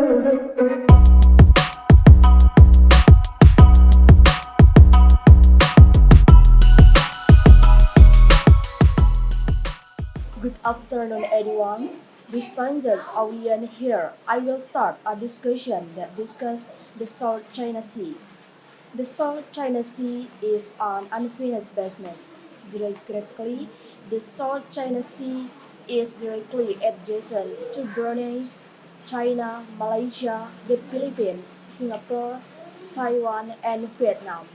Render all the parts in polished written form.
Good afternoon, everyone. Distinguished audience here, I will start a discussion that discusses the South China Sea. The South China Sea is an unfinished business. Directly, the South China Sea is directly adjacent to Brunei, China, Malaysia, the Philippines, Singapore, Taiwan, and Vietnam.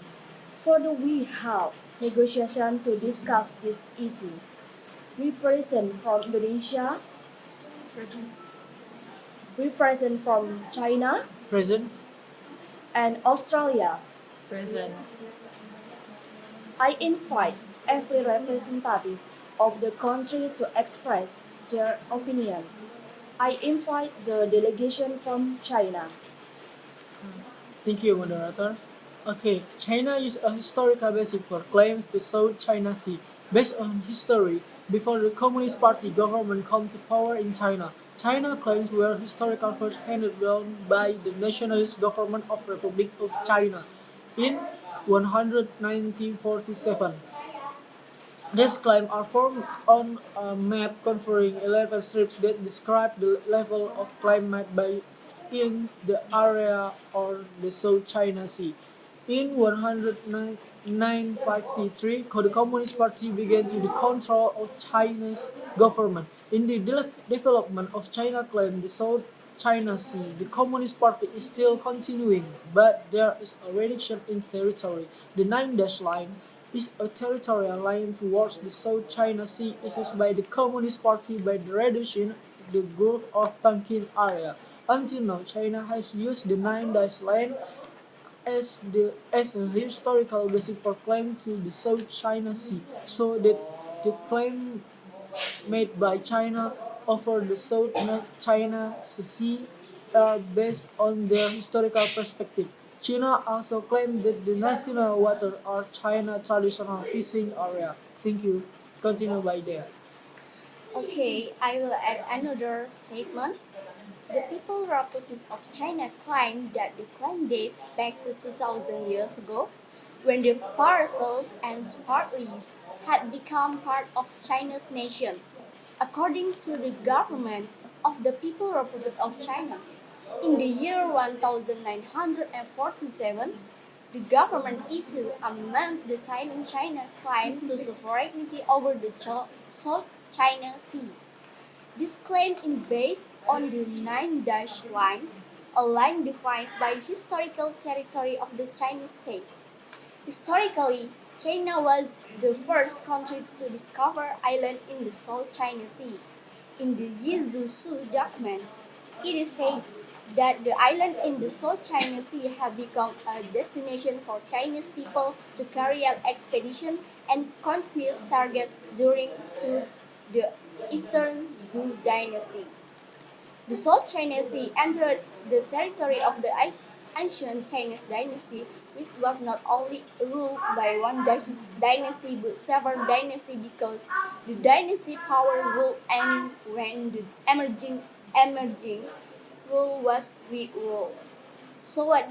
Further, we have negotiation to discuss this issue. We present from Indonesia, we present from China Present. and Australia. Present. I invite every representative of the country to express their opinion. I invite the delegation from China. Thank you, moderator. Okay, China is a historical basis for claims to South China Sea. Based on history, before the Communist Party government came to power in China, China claims were historical first handed down by the nationalist government of Republic of China in 1947. These claims are formed on a map covering 11 strips that describe the level of claim made by in the area or the South China Sea. In 1953, the Communist Party began to the control of Chinese government. In the development of China claim the South China Sea, the Communist Party is still continuing, but there is a reduction in territory. The 9-dash line is a territorial line towards the South China Sea issued by the Communist Party by the reduction the Gulf of Tonkin area. Until now, China has used the 9-dash line as a historical basis for claim to the South China Sea, so that the claim made by China over the South China Sea are based on their historical perspective. China also claimed that the national waters are China's traditional fishing area. Thank you. Continue by there. Okay, I will add another statement. The People's Republic of China claimed that the claim dates back to 2000 years ago, when the parcels and spartleys had become part of China's nation. According to the government of the People's Republic of China, in the year 1947, the government issued a map detailing China's claim to sovereignty over the South China Sea. This claim is based on the 9-dash line, a line defined by historical territory of the Chinese state. Historically, China was the first country to discover island in the South China Sea. In the Yizhusu document, it is said that the island in the South China Sea have become a destination for Chinese people to carry out expedition and conquest targets during to the Eastern Zhou dynasty. The South China Sea entered the territory of the ancient Chinese dynasty, which was not only ruled by one dynasty but several dynasties, because the dynasty power ruled and when the emerging rule was weak rule. So what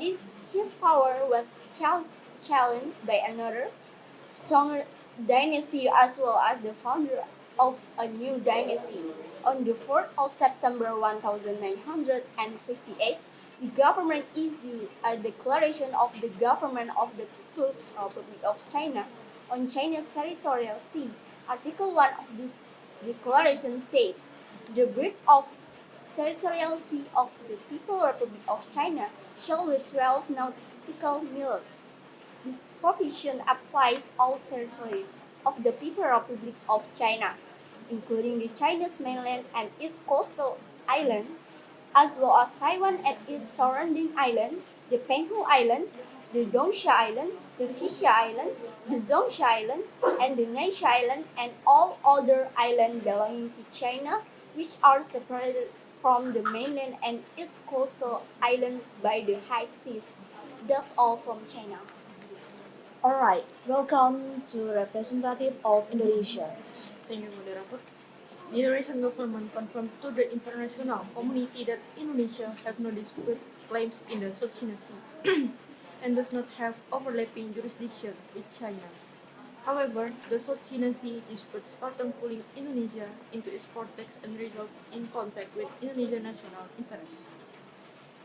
his power was challenged by another stronger dynasty as well as the founder of a new dynasty. On the 4th of September 1958, the government issued a declaration of the government of the People's Republic of China on China's territorial sea. Article 1 of this declaration states, the breadth of territorial sea of the People's Republic of China shall be 12 nautical miles. This provision applies all territories of the People's Republic of China, including the Chinese mainland and its coastal island, as well as Taiwan and its surrounding island, the Penghu Island, the Dongsha Island, the Kesia Island, the Zhongsha Island, and the Nansha Island, and all other islands belonging to China, which are separated from the mainland and its coastal island by the high seas. That's all from China. Alright, welcome to representative of Indonesia. Thank you, moderator. The Indonesian government confirmed to the international community that Indonesia have no dispute claims in the South China Sea and does not have overlapping jurisdiction with China. However, the South China Sea dispute started pulling Indonesia into its vortex and result in conflict with Indonesian national interests.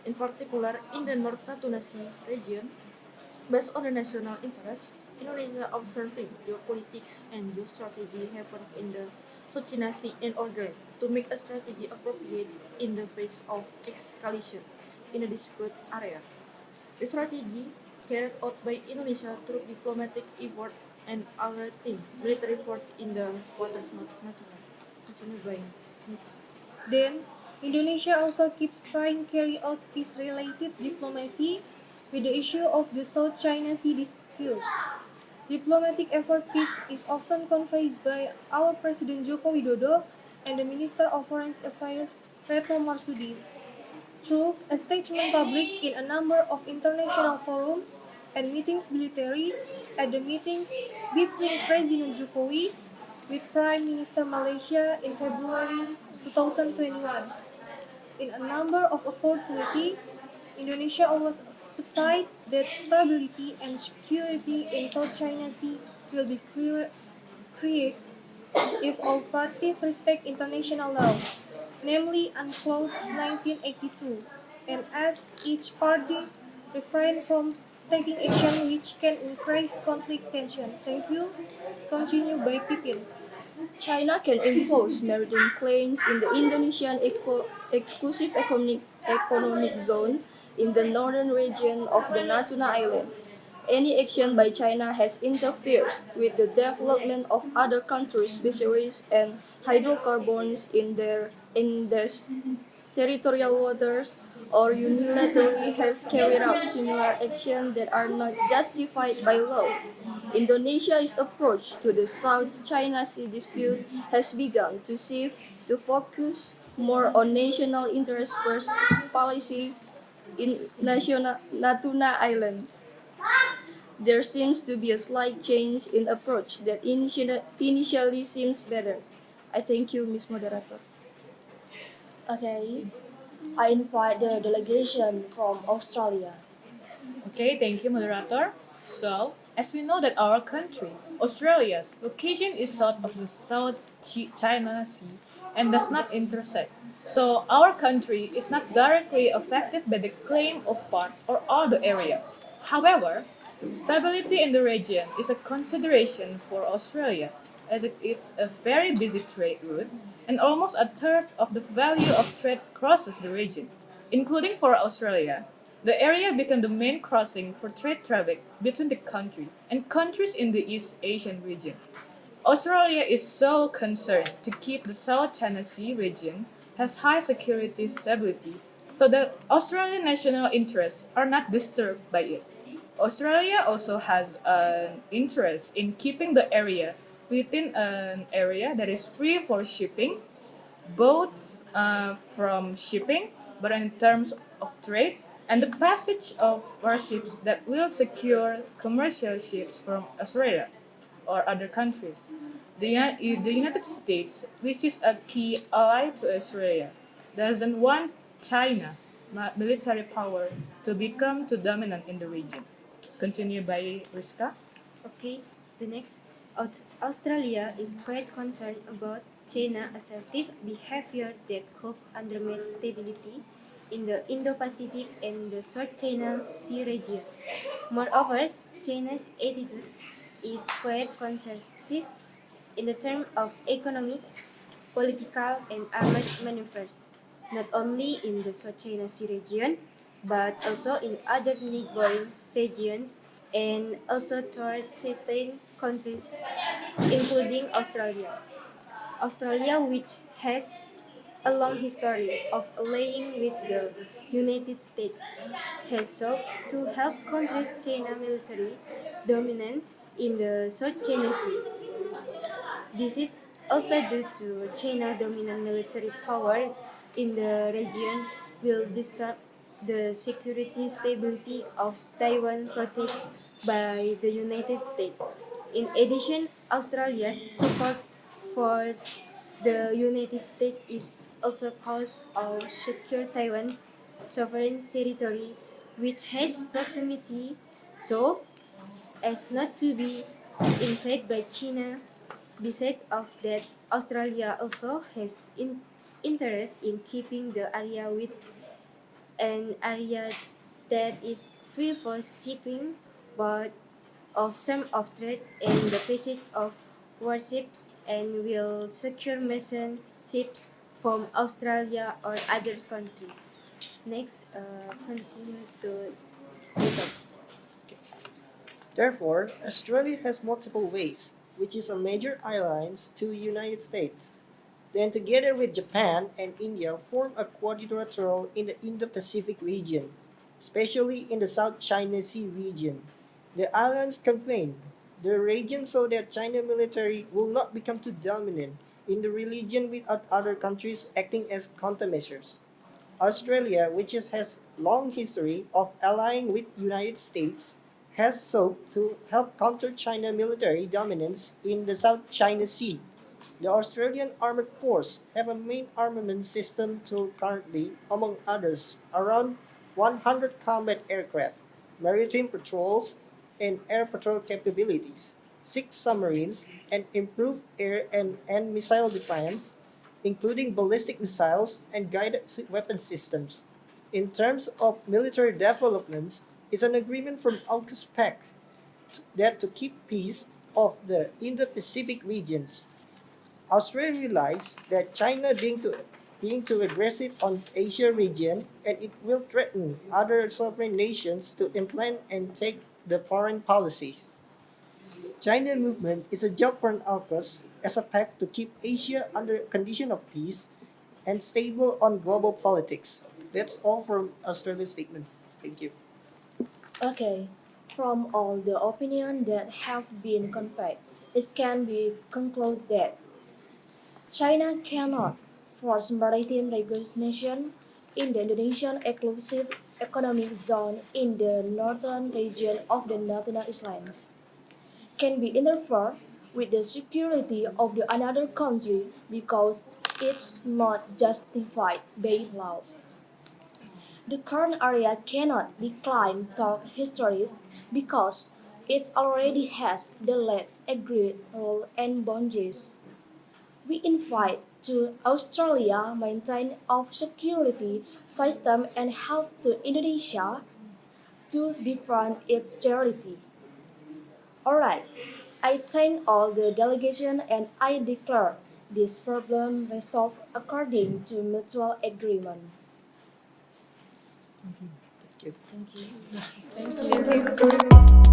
In particular, in the North Natuna Sea region, based on the national interest, Indonesia observing geopolitics and geostrategy happen in the South China Sea in order to make a strategy appropriate in the face of escalation in the dispute area. The strategy carried out by Indonesia through diplomatic effort and alerting military force in the waters North Natuna. Continue by Nita. Then, Indonesia also keeps trying to carry out peace-related diplomacy with the issue of the South China Sea dispute. Diplomatic effort peace is often conveyed by our President Joko Widodo and the Minister of Foreign Affairs Retno Marsudi through a statement published in a number of international forums and meetings military at the meetings between President Jokowi with Prime Minister Malaysia in February 2021. In a number of opportunities, Indonesia always emphasized that stability and security in South China Sea will be created if all parties respect international law, namely UNCLOS 1982, and as each party refrain from taking action which can increase conflict tension. Thank you. Continue by Pipin. China can impose maritime claims in the Indonesian exclusive economic zone in the northern region of the Natuna Island. Any action by China has interfered with the development of other countries' fisheries and hydrocarbons in their territorial waters, or unilaterally has carried out similar actions that are not justified by law. Indonesia's approach to the South China Sea dispute has begun to shift to focus more on national interest first policy in Natuna Island. There seems to be a slight change in approach that initially seems better. I thank you, Ms. Moderator. Okay, I invite the delegation from Australia. Okay, thank you, moderator. So, as we know that our country, Australia's location is south of the South China Sea and does not intersect. So, our country is not directly affected by the claim of part or all the area. However, stability in the region is a consideration for Australia, as it's a very busy trade route, and almost a third of the value of trade crosses the region. Including for Australia, the area became the main crossing for trade traffic between the country and countries in the East Asian region. Australia is so concerned to keep the South China Sea region has high security stability so that Australian national interests are not disturbed by it. Australia also has an interest in keeping the area within an area that is free for shipping, both from shipping, but in terms of trade, and the passage of warships that will secure commercial ships from Australia or other countries. The United States, which is a key ally to Australia, doesn't want China military power to become too dominant in the region. Continue by Riska. Okay, the next. Australia is quite concerned about China's assertive behavior that could undermine stability in the Indo-Pacific and the South China Sea region. Moreover, China's attitude is quite concessive in the terms of economic, political, and armed maneuvers, not only in the South China Sea region, but also in other neighboring regions and also towards certain countries, including Australia. Australia, which has a long history of allying with the United States, has sought to help countries China military dominance in the South China Sea. This is also due to China dominant military power in the region will disrupt the security stability of Taiwan protected by the United States. In addition, Australia's support for The United States is also cause of secure Taiwan's sovereign territory with has proximity so as not to be invaded by China. Besides of that, Australia also has interest in keeping the area with an area that is free for shipping, but of term of trade and the passage of warships and will secure merchant ships from Australia or other countries. Next, continue to Zitto. Therefore, Australia has multiple ways, which is a major alliance to the United States. Then together with Japan and India form a quadrilateral in the Indo-Pacific region, especially in the South China Sea region. The alliance convened the region so that China military will not become too dominant in the region without other countries acting as countermeasures. Australia, has long history of allying with United States, has sought to help counter China military dominance in the South China Sea. The Australian Armed Force have a main armament system tool currently, among others, around 100 combat aircraft, maritime patrols, and air patrol capabilities, 6 submarines, and improved air and missile defense, including ballistic missiles and guided weapon systems. In terms of military developments, is an agreement from AUKUS PAC that to keep peace of the Indo-Pacific regions. Australia realized that China being too aggressive on Asia region and it will threaten other sovereign nations to implement and take the foreign policies. China movement is a job for an AUKUS as a pact to keep Asia under condition of peace and stable on global politics. That's all from Australia's statement. Thank you. Okay, from all the opinions that have been conveyed, it can be concluded that China cannot force maritime regulation in the Indonesian exclusive economic zone in the northern region of the Natuna Islands, can be interfered with the security of the another country because it's not justified by law. The current area cannot be claimed to histories because it already has the last agreed rule and boundaries. We invite to Australia maintain of security system and help to Indonesia to defend its territory. Alright, I thank all the delegation and I declare this problem resolved according to mutual agreement. Thank you. Thank you. Thank you.